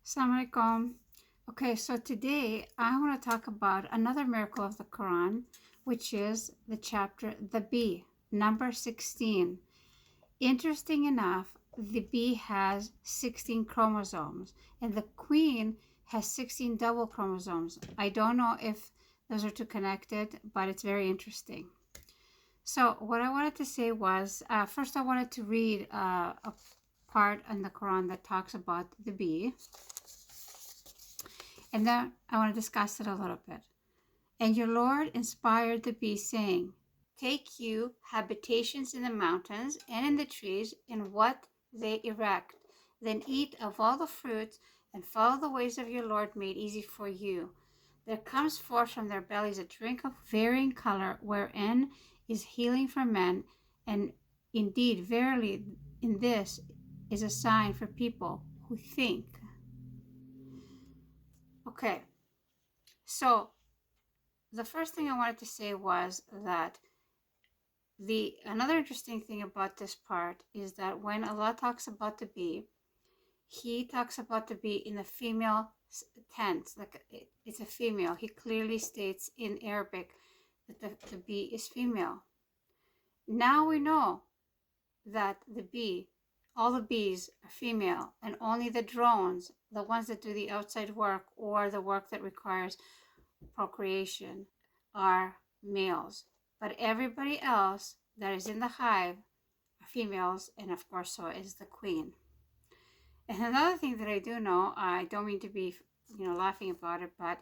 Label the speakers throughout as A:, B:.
A: Assalamu alaikum. Okay, so today I want to talk about another miracle of the Quran, which is the chapter The Bee, number 16. Interesting enough, the bee has 16 chromosomes, and the queen has 16 double chromosomes. I don't know if those are two connected, but it's very interesting. So what I wanted to say was, first I wanted to read a part in the Quran that talks about the bee. And then I want to discuss it a little bit. And your Lord inspired the bee, saying, Take you habitations in the mountains and in the trees, in what they erect. Then eat of all the fruits, and follow the ways of your Lord made easy for you. There comes forth from their bellies a drink of varying color, wherein is healing for men. And indeed, verily, in this is a sign for people who think. Okay, so the first thing I wanted to say was that another interesting thing about this part is that when Allah talks about the bee, He talks about the bee in the female tense, like it's a female. He clearly states in Arabic that the bee is female. Now we know that all the bees are female, and only the drones, the ones that do the outside work or the work that requires procreation, are males. But everybody else that is in the hive are females, and of course so is the queen. And another thing that I do know, I don't mean to be laughing about it, but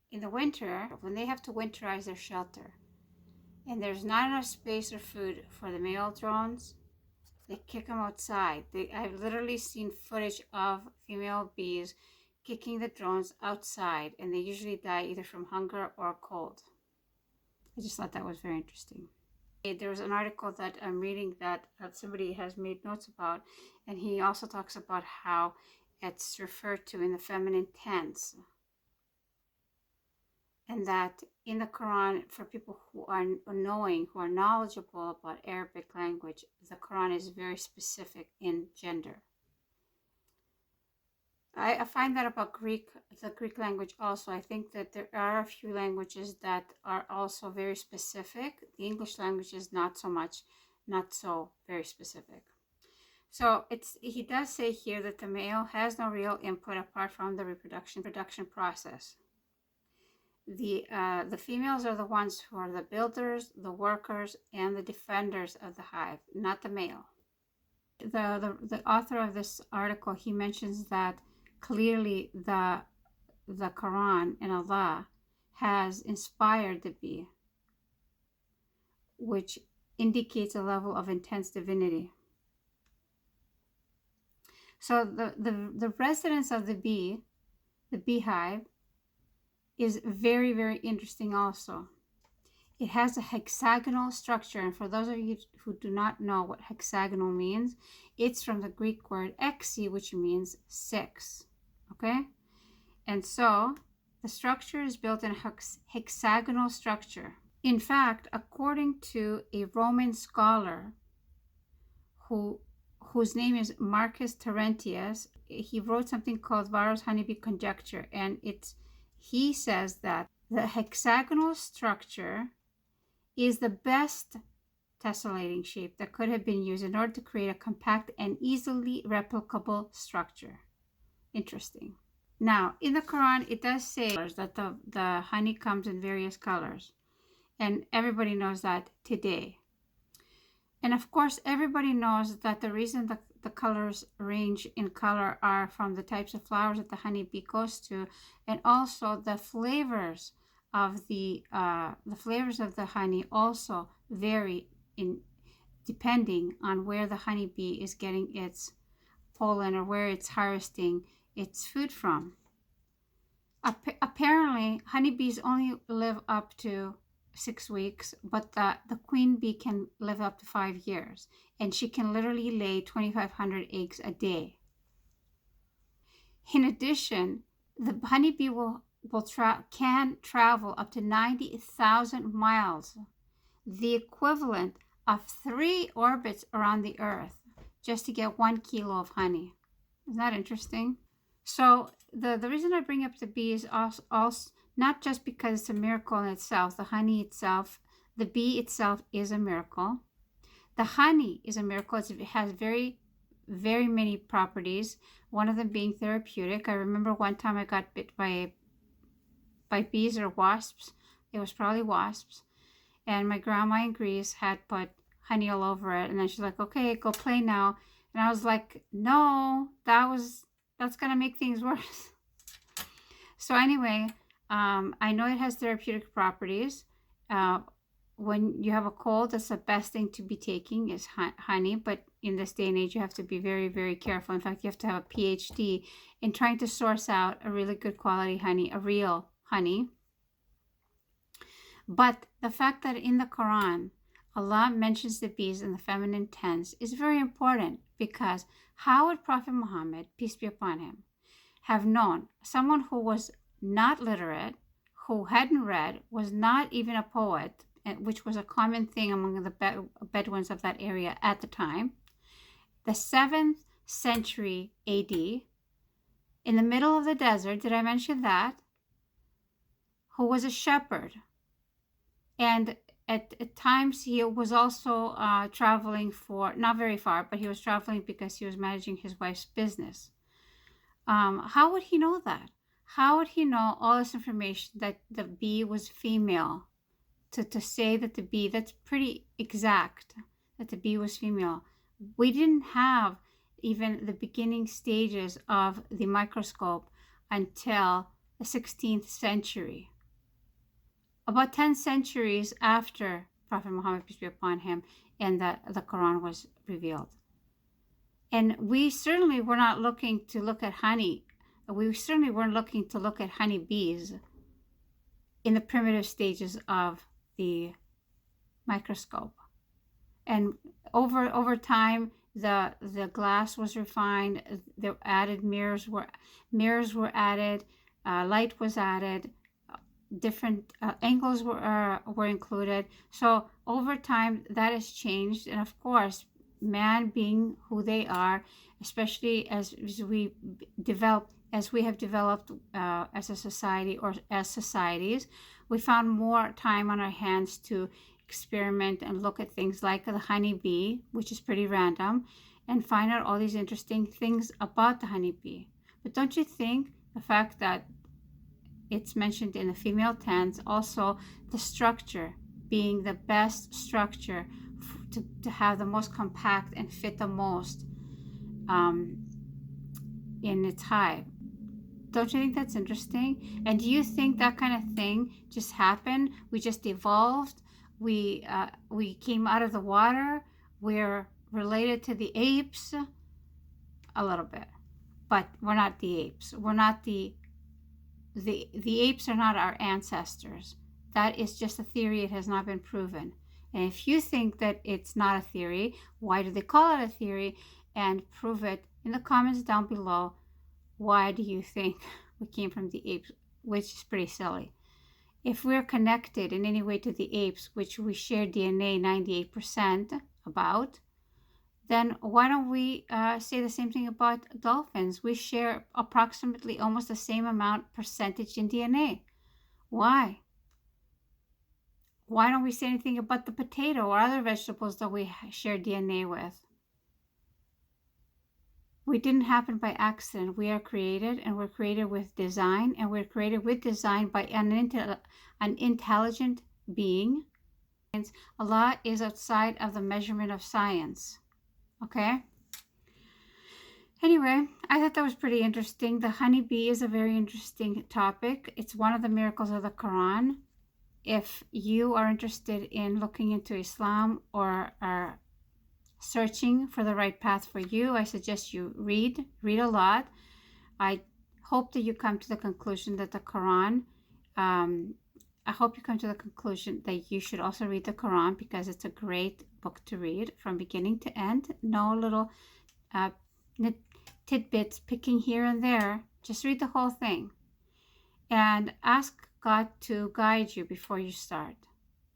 A: in the winter, when they have to winterize their shelter and there's not enough space or food for the male drones, they kick them outside. I've literally seen footage of female bees kicking the drones outside, and they usually die either from hunger or cold. I just thought that was very interesting. There was an article that I'm reading that somebody has made notes about, and he also talks about how it's referred to in the feminine tense. And that in the Quran, for people who are knowledgeable about Arabic language, the Quran is very specific in gender. I find that about the Greek language also. I think that there are a few languages that are also very specific. The English language is not so very specific. So he does say here that the male has no real input apart from the production process. The females are the ones who are the builders, the workers, and the defenders of the hive, not the male. The author of this article, he mentions that clearly the Quran and Allah has inspired the bee, which indicates a level of intense divinity. So the residence of the bee, the beehive, is very, very interesting also. It has a hexagonal structure, and for those of you who do not know what hexagonal means, it's from the Greek word exi, which means 6. Okay? And so the structure is built in a hexagonal structure. In fact, according to a Roman scholar whose name is Marcus Terentius, he wrote something called Varro's honeybee conjecture, and he says that the hexagonal structure is the best tessellating shape that could have been used in order to create a compact and easily replicable structure. Interesting. Now, in the Quran, it does say that the honey comes in various colors, and everybody knows that today. And of course, everybody knows that the reason the colors range in color are from the types of flowers that the honeybee goes to, and also the flavors of the honey also vary depending on where the honeybee is getting its pollen or where it's harvesting its food from. Apparently, honeybees only live up to 6 weeks, but the queen bee can live up to 5 years, and she can literally lay 2,500 eggs a day. In addition, the honeybee can travel up to 90,000 miles, the equivalent of 3 orbits around the earth, just to get 1 kilo of honey. Isn't that interesting? So the reason I bring up the bee is also not just because it's a miracle in itself. The honey itself, the bee itself is a miracle. The honey is a miracle. It has very, very many properties. One of them being therapeutic. I remember one time I got bit by bees or wasps. It was probably wasps. And my grandma in Greece had put honey all over it. And then she's like, okay, go play now. And I was like, no, that's going to make things worse. So anyway, I know it has therapeutic properties. When you have a cold, that's the best thing to be taking is honey. But in this day and age, you have to be very, very careful. In fact, you have to have a PhD in trying to source out a really good quality honey, a real honey. But the fact that in the Quran, Allah mentions the bees in the feminine tense is very important, because how would Prophet Muhammad, peace be upon him, have known someone who was not literate, who hadn't read, was not even a poet, which was a common thing among the Bedouins of that area at the time, the 7th century AD, in the middle of the desert, did I mention that? Who was a shepherd. And at times he was also traveling for, not very far, but he was traveling because he was managing his wife's business. How would he know that? How would he know all this information that the bee was female? To say that the bee, that's pretty exact, that the bee was female. We didn't have even the beginning stages of the microscope until the 16th century. About 10 centuries after Prophet Muhammad, peace be upon him, and the Quran was revealed. And we certainly were not looking to look at honey. We certainly weren't looking to look at honeybees in the primitive stages of the microscope. And over time, the glass was refined. The added mirrors were added. Light was added. Different angles were included. So over time, that has changed. And of course, man being who they are, especially as we have developed as a society or as societies, we found more time on our hands to experiment and look at things like the honeybee, which is pretty random, and find out all these interesting things about the honeybee. But don't you think the fact that it's mentioned in the female tense, also the structure being the best structure to have the most compact and fit the most in its hive. Don't you think that's interesting? And do you think that kind of thing just happened? We just evolved. We came out of the water. We're related to the apes a little bit, but we're not the apes. We're not the apes are not our ancestors. That is just a theory. It has not been proven. And if you think that it's not a theory, why do they call it a theory? And prove it in the comments down below. Why do you think we came from the apes? Which is pretty silly. If we're connected in any way to the apes, which we share DNA 98% about, then why don't we say the same thing about dolphins? We share approximately almost the same amount percentage in DNA. Why? Why don't we say anything about the potato or other vegetables that we share DNA with? We didn't happen by accident. We are created, and we're created with design, and we're created with design by an intelligent being. Allah is outside of the measurement of science. Okay? Anyway, I thought that was pretty interesting. The honeybee is a very interesting topic. It's one of the miracles of the Quran. If you are interested in looking into Islam or are searching for the right path for you, I suggest you read a lot. I hope that you come to the conclusion that the Quran, I hope you come to the conclusion that you should also read the Quran, because it's a great book to read from beginning to end. No little tidbits picking here and there. Just read the whole thing. And ask God to guide you before you start.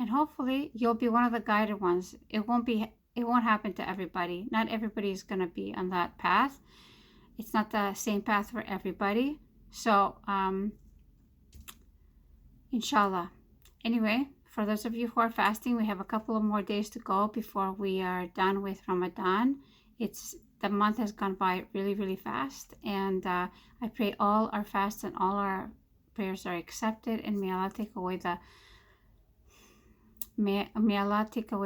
A: And hopefully you'll be one of the guided ones. It won't happen to everybody. Not everybody is going to be on that path. it's not the same path for everybody. So inshallah. Anyway, for those of you who are fasting, we have a couple of more days to go before we are done with Ramadan. The month has gone by really, really fast, and I pray all our fasts and all our prayers are accepted, and may Allah take away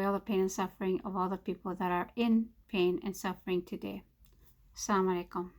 A: all the pain and suffering of all the people that are in pain and suffering today. Assalamu alaikum.